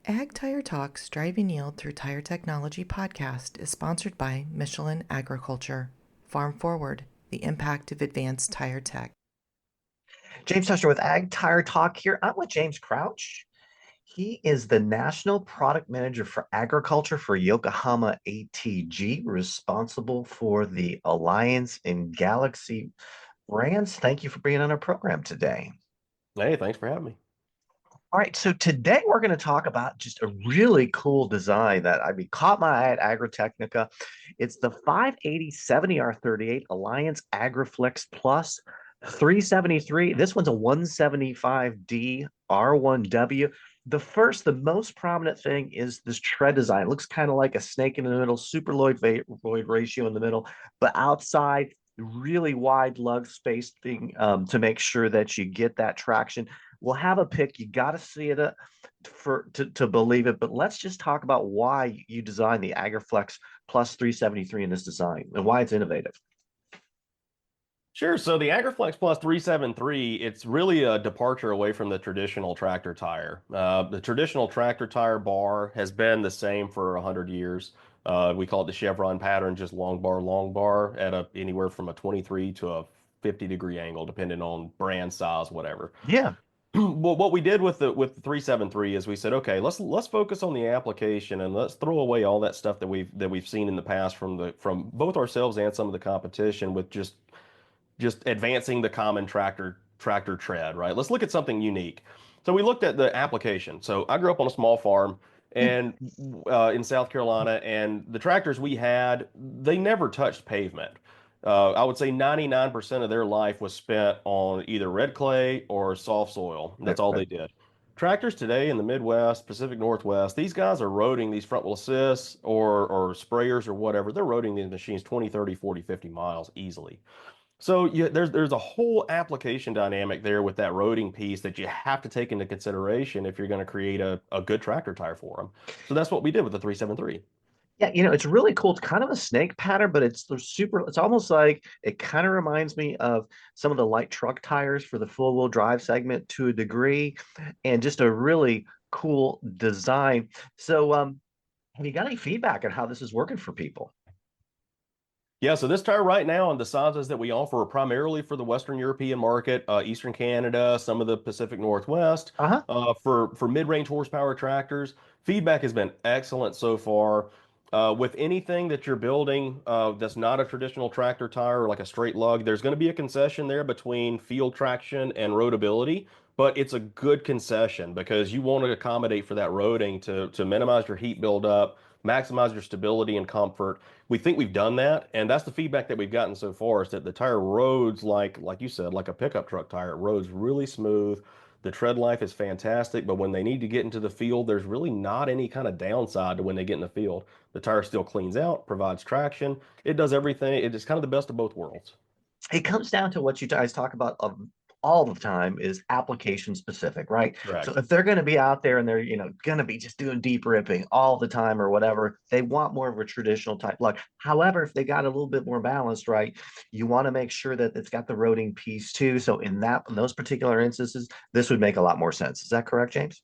Ag Tire Talks Driving Yield Through Tire Technology podcast is sponsored by Michelin Agriculture. Farm Forward, the impact of advanced tire tech. James Tusher with Ag Tire Talk here. I'm with James Crouch. He is the National Product Manager for Agriculture for Yokohama ATG, responsible for the Alliance and Galaxy brands. Thank you for being on our program today. Hey, thanks for having me. All right, so today we're going to talk about just a really cool design that caught my eye at Agritechnica. It's the 580/70R38 Alliance AgriFlex Plus 373. This one's a 175D R1W. The most prominent thing is this tread design. It looks kind of like a snake in the middle, super Lloyd ratio in the middle, but outside, really wide lug spacing to make sure that you get that traction. We'll have a pick. You got to see it to believe it. But let's just talk about why you designed the AgriFlex Plus 373 in this design and why it's innovative. Sure. So the AgriFlex Plus 373, it's really a departure away from the traditional tractor tire. The traditional tractor tire bar has been the same for 100 years. We call it the chevron pattern, just long bar at anywhere from a 23 to a 50-degree angle, depending on brand size, whatever. Yeah. Well, what we did with the 373 is we said, okay, let's focus on the application and let's throw away all that stuff that we've seen in the past from both ourselves and some of the competition with just advancing the common tractor tread, right? Let's look at something unique. So we looked at the application. So I grew up on a small farm and in South Carolina, and the tractors we had, they never touched pavement. I would say 99% of their life was spent on either red clay or soft soil. That's all they did. Tractors today in the Midwest, Pacific Northwest, these guys are roading these front wheel assists or sprayers or whatever. They're roading these machines 20, 30, 40, 50 miles easily. So there's a whole application dynamic there with that roading piece that you have to take into consideration if you're going to create a good tractor tire for them. So that's what we did with the 373. Yeah, it's really cool. It's kind of a snake pattern, but it's almost like it kind of reminds me of some of the light truck tires for the full wheel drive segment to a degree, and just a really cool design. So, have you got any feedback on how this is working for people? Yeah, so this tire right now and the sizes that we offer are primarily for the Western European market, Eastern Canada, some of the Pacific Northwest, Uh-huh. for mid-range horsepower tractors. Feedback has been excellent so far. With anything that you're building that's not a traditional tractor tire or like a straight lug, there's going to be a concession there between field traction and roadability, but it's a good concession because you want to accommodate for that roading to minimize your heat buildup, maximize your stability and comfort. We think we've done that, and that's the feedback that we've gotten so far is that the tire roads like you said, like a pickup truck tire. It roads really smooth. The tread life is fantastic, but when they need to get into the field, there's really not any kind of downside to when they get in the field. The tire still cleans out, provides traction. It does everything. It is kind of the best of both worlds. It comes down to what you guys talk about all the time is application specific, right? So Correct. if they're going to be out there and they're, going to be just doing deep ripping all the time or whatever, they want more of a traditional type look. However, if they got a little bit more balanced, right, you want to make sure that it's got the roading piece too. So in those particular instances, this would make a lot more sense. Is that correct, James?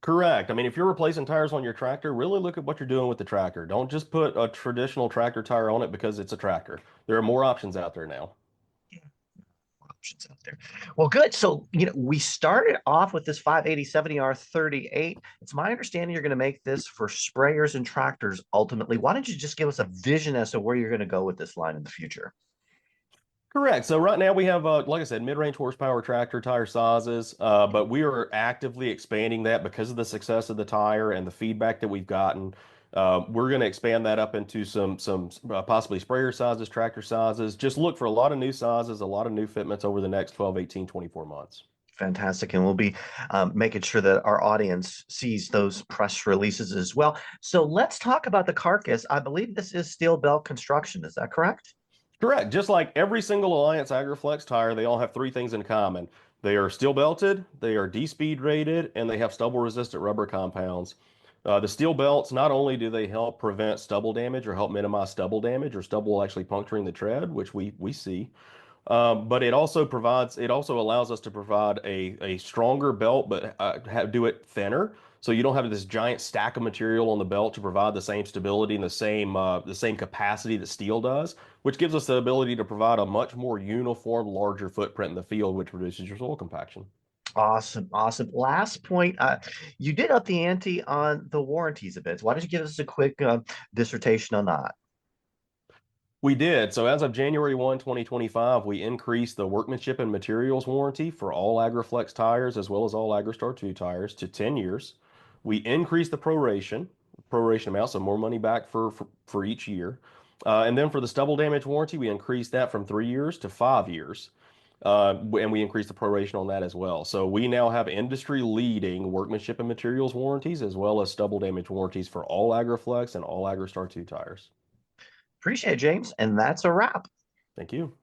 Correct. I mean, if you're replacing tires on your tractor, really look at what you're doing with the tractor. Don't just put a traditional tractor tire on it because it's a tractor. There are more options out there now. Options out there. Well, good. So, we started off with this 580/70R38. It's my understanding you're going to make this for sprayers and tractors ultimately. Why don't you just give us a vision as to where you're going to go with this line in the future? Correct. So right now we have, like I said, mid-range horsepower tractor tire sizes, but we are actively expanding that because of the success of the tire and the feedback that we've gotten. We're going to expand that up into some possibly sprayer sizes, tractor sizes. Just look for a lot of new sizes, a lot of new fitments over the next 12, 18, 24 months. Fantastic. And we'll be making sure that our audience sees those press releases as well. So let's talk about the carcass. I believe this is steel belt construction. Is that correct? Correct. Just like every single Alliance AgriFlex tire, they all have three things in common. They are steel belted, they are D-speed rated, and they have stubble resistant rubber compounds. The steel belts, not only do they help prevent stubble damage or help minimize stubble damage or stubble actually puncturing the tread, which we see, but it also allows us to provide a stronger belt, but do it thinner. So you don't have this giant stack of material on the belt to provide the same stability and the same capacity that steel does, which gives us the ability to provide a much more uniform, larger footprint in the field, which reduces your soil compaction. Awesome, awesome. Last point, you did up the ante on the warranties a bit. Why don't you give us a quick dissertation on that? We did. So as of January 1, 2025, we increased the workmanship and materials warranty for all AgriFlex tires as well as all AgriStar 2 tires to 10 years. We increased the proration amount, so more money back for each year. And then for the stubble damage warranty, we increased that from 3 years to 5 years. And we increased the proration on that as well. So we now have industry leading workmanship and materials warranties as well as stubble damage warranties for all AgriFlex and all AgriStar 2 tires. Appreciate it, James. And that's a wrap. Thank you.